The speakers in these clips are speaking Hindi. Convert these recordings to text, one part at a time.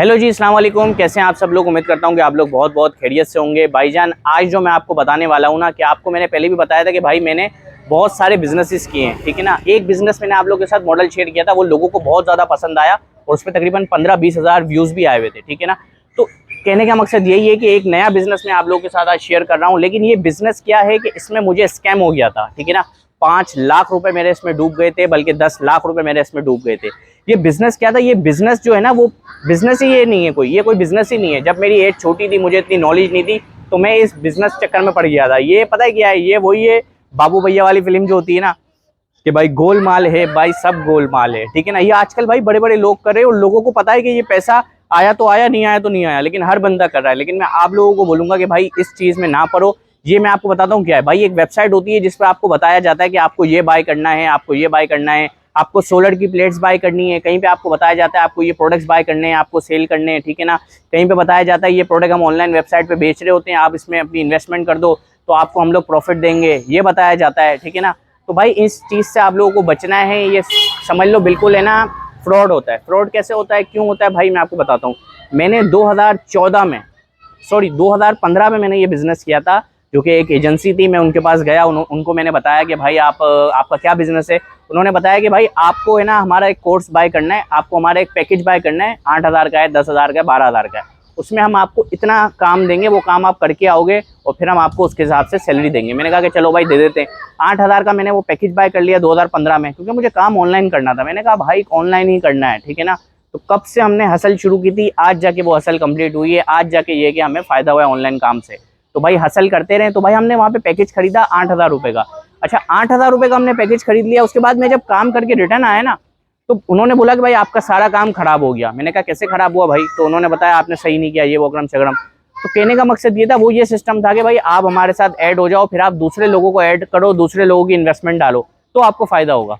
हेलो जी, अस्सलाम वालेकुम। कैसे हैं आप सब लोग? उम्मीद करता हूं कि आप लोग बहुत बहुत खैरियत से होंगे। भाईजान, आज जो मैं आपको बताने वाला हूं ना, कि आपको मैंने पहले भी बताया था कि भाई मैंने बहुत सारे बिजनेसेस किए हैं, ठीक है ना। एक बिजनेस मैंने आप लोगों के साथ मॉडल शेयर किया था, वो लोगों को बहुत ज़्यादा पसंद आया और उस पर तकरीबन 15-20 हज़ार व्यूज़ भी आए हुए थे, ठीक है ना। तो कहने का मकसद यही है कि एक नया बिजनेस मैं आप लोगों के साथ आज शेयर कर रहा हूँ। लेकिन ये बिजनेस क्या है कि इसमें मुझे स्कैम हो गया था, ठीक है ना। 5 लाख रुपए मेरे इसमें डूब गए थे, बल्कि 10 लाख रुपए मेरे इसमें डूब गए थे। ये बिजनेस क्या था? ये बिजनेस जो है ना, वो बिजनेस ही ये नहीं है, ये कोई बिजनेस ही नहीं है। जब मेरी एज छोटी थी, मुझे इतनी नॉलेज नहीं थी, तो मैं इस बिजनेस चक्कर में पड़ गया था। ये पता है क्या है? ये वही है बाबू भैया वाली फिल्म जो होती है ना, कि भाई गोलमाल है भाई, सब गोलमाल है, ठीक है ना। ये आजकल भाई बड़े बड़े लोग कर रहे हैं और लोगों को पता है कि ये पैसा आया तो आया, नहीं आया तो नहीं आया, लेकिन हर बंदा कर रहा है। लेकिन मैं आप लोगों को बोलूंगा कि भाई इस चीज में ना पड़ो। ये मैं आपको बताता हूँ क्या है भाई। एक वेबसाइट होती है जिस पर आपको बताया जाता है कि आपको ये बाय करना है, आपको ये बाय करना है, आपको सोलर की प्लेट्स बाय करनी है। कहीं पे आपको बताया जाता है आपको ये प्रोडक्ट्स बाय करने हैं, आपको सेल करने हैं, ठीक है ना। कहीं पे बताया जाता है ये प्रोडक्ट हम ऑनलाइन वेबसाइट पे बेच रहे होते हैं, आप इसमें अपनी इन्वेस्टमेंट कर दो तो आपको हम लोग प्रॉफिट देंगे, ये बताया जाता है, ठीक है ना। तो भाई इस चीज़ से आप लोगों को बचना है। ये समझ लो बिल्कुल है ना, फ्रॉड होता है। फ्रॉड कैसे होता है, क्यों होता है भाई, मैं आपको बताता हूँ। मैंने 2015 में मैंने ये बिज़नेस किया था, जो कि एक एजेंसी थी। मैं उनके पास गया, उनको मैंने बताया कि भाई आपका क्या बिज़नेस है। उन्होंने बताया कि भाई आपको है ना हमारा एक कोर्स बाय करना है, आपको हमारा एक पैकेज बाय करना है, 8,000 का है, 10,000 का है, 12,000 का है। उसमें हम आपको इतना काम देंगे, वो काम आप करके आओगे और फिर हम आपको उसके हिसाब से सैलरी देंगे। मैंने कहा कि चलो भाई दे देते हैं। 8,000 का मैंने वो पैकेज बाय कर लिया 2015 में, क्योंकि मुझे काम ऑनलाइन करना था। मैंने कहा भाई ऑनलाइन ही करना है, ठीक है ना। तो कब से हमने हसल शुरू की थी, आज जाके वो हसल कंप्लीट हुई है, आज जाके ये कि हमें फ़ायदा हुआ है ऑनलाइन काम से। तो भाई हसल करते रहे। तो भाई हमने वहाँ पे पैकेज खरीदा 8,000 रुपये का। अच्छा, 8,000 रुपये का हमने पैकेज खरीद लिया। उसके बाद में जब काम करके रिटर्न आया ना, तो उन्होंने बोला कि भाई आपका सारा काम खराब हो गया। मैंने कहा कैसे खराब हुआ भाई? तो उन्होंने बताया आपने सही नहीं किया, ये वो अगरम सगरम। तो कहने का मकसद ये था, वो ये सिस्टम था कि भाई आप हमारे साथ ऐड हो जाओ, फिर आप दूसरे लोगों को ऐड करो, दूसरे लोगों की इन्वेस्टमेंट डालो, तो आपको फायदा होगा,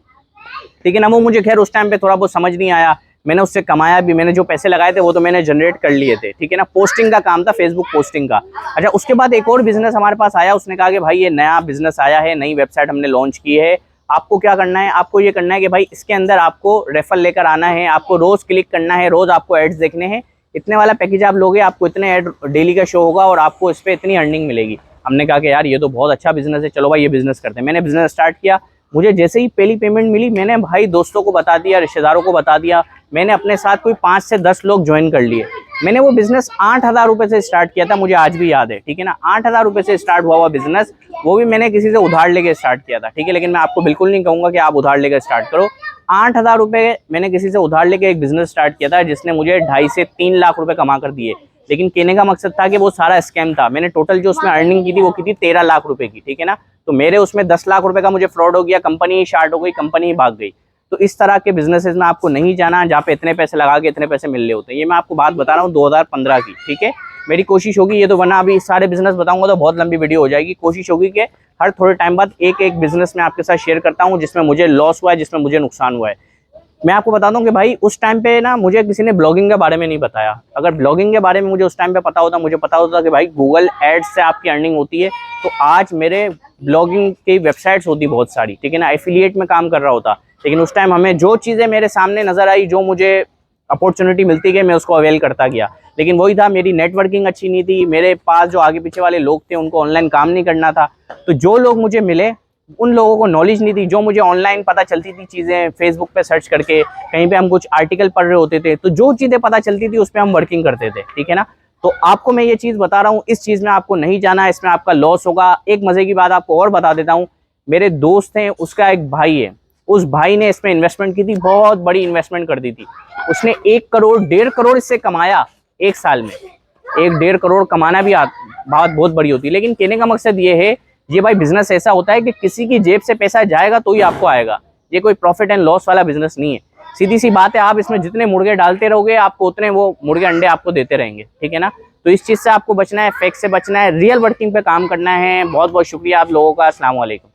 ठीक है ना। वो मुझे खैर उस टाइम पे थोड़ा बहुत समझ नहीं आया। मैंने उससे कमाया भी, मैंने जो पैसे लगाए थे वो तो मैंने जनरेट कर लिए थे, ठीक है ना। पोस्टिंग का काम था, फेसबुक पोस्टिंग का। अच्छा, उसके बाद एक और बिजनेस हमारे पास आया। उसने कहा कि भाई ये नया बिजनेस आया है, नई वेबसाइट हमने लॉन्च की है, आपको क्या करना है, आपको ये करना है कि भाई इसके अंदर आपको रेफर लेकर आना है, आपको रोज क्लिक करना है, रोज आपको एड्स देखने हैं। इतने वाला पैकेज आप लोगे, आपको इतने ऐड डेली का शो होगा और आपको इस पर इतनी अर्निंग मिलेगी। हमने कहा कि यार ये तो बहुत अच्छा बिजनेस है, चलो भाई ये बिजनेस करते हैं। मैंने बिजनेस स्टार्ट किया। मुझे जैसे ही पहली पेमेंट मिली, मैंने भाई दोस्तों को बता दिया, रिश्तेदारों को बता दिया। मैंने अपने साथ कोई 5 से 10 लोग ज्वाइन कर लिए। मैंने वो बिजनेस 8,000 रुपये से स्टार्ट किया था, मुझे आज भी याद है, ठीक है ना। 8,000 रुपये से स्टार्ट हुआ बिजनेस, वो भी मैंने किसी से उधार लेके स्टार्ट किया था, ठीक है। लेकिन मैं आपको बिल्कुल नहीं कहूँगा कि आप उधार लेकर स्टार्ट करो। 8,000 रुपये मैंने किसी से उधार लेके एक बिजनेस स्टार्ट किया था, जिसने मुझे 2.5 से 3 लाख रुपए कमा कर दिए। लेकिन कहने का मकसद था कि वो सारा स्कैम था। मैंने टोटल जो उसमें अर्निंग की थी वो की थी 13 लाख रुपए की, ठीक है ना। तो मेरे उसमें 10 लाख रुपए का मुझे फ्रॉड हो गया, कंपनी ही शार्ट हो गई, कंपनी ही भाग गई। तो इस तरह के बिजनेसेस में आपको नहीं जाना जहाँ पे इतने पैसे लगा के इतने पैसे मिल रहे होते हैं। ये मैं आपको बात बता रहा हूँ 2015 की, ठीक है। मेरी कोशिश होगी, ये तो वरना अभी सारे बिजनेस बताऊंगा तो बहुत लंबी वीडियो हो जाएगी। कोशिश होगी कि हर थोड़े टाइम बाद एक एक बिजनेस में आपके साथ शेयर करता हूँ जिसमें मुझे लॉस हुआ है, जिसमें मुझे नुकसान हुआ है। मैं आपको बताता हूँ कि भाई उस टाइम पे ना मुझे किसी ने ब्लॉगिंग के बारे में नहीं बताया। अगर ब्लॉगिंग के बारे में मुझे उस टाइम पे पता होता, मुझे पता होता कि भाई गूगल एड्स से आपकी अर्निंग होती है, तो आज मेरे ब्लॉगिंग की वेबसाइट्स होती बहुत सारी, ठीक है ना। एफिलिएट में काम कर रहा होता। लेकिन उस टाइम हमें जो चीज़ें मेरे सामने नजर आई, जो मुझे अपॉर्चुनिटी मिलती गई, मैं उसको अवेल करता गया। लेकिन वही था, मेरी नेटवर्किंग अच्छी नहीं थी, मेरे पास जो आगे पीछे वाले लोग थे उनको ऑनलाइन काम नहीं करना था। तो जो लोग मुझे मिले उन लोगों को नॉलेज नहीं थी। जो मुझे ऑनलाइन पता चलती थी चीज़ें, फेसबुक पे सर्च करके, कहीं पे हम कुछ आर्टिकल पढ़ रहे होते थे, तो जो चीज़ें पता चलती थी उस पर हम वर्किंग करते थे, ठीक है ना। तो आपको मैं ये चीज़ बता रहा हूँ, इस चीज़ में आपको नहीं जाना, इसमें आपका लॉस होगा। एक मज़े की बात आपको और बता देता हूँ। मेरे दोस्त हैं, उसका एक भाई है, उस भाई ने इसमें इन्वेस्टमेंट की थी, बहुत बड़ी इन्वेस्टमेंट कर दी थी। उसने 1 करोड़ 1.5 करोड़ इससे कमाया एक साल में। 1-1.5 करोड़ कमाना भी बात बहुत बड़ी होती है। लेकिन कहने का मकसद ये है, ये भाई बिजनेस ऐसा होता है कि किसी की जेब से पैसा जाएगा तो ही आपको आएगा। ये कोई प्रॉफिट एंड लॉस वाला बिजनेस नहीं है। सीधी सी बात है, आप इसमें जितने मुर्गे डालते रहोगे आपको उतने वो मुर्गे अंडे आपको देते रहेंगे, ठीक है ना। तो इस चीज़ से आपको बचना है, फेक से बचना है, रियल वर्किंग पे काम करना है। बहुत बहुत शुक्रिया आप लोगों का। अस्सलाम वालेकुम।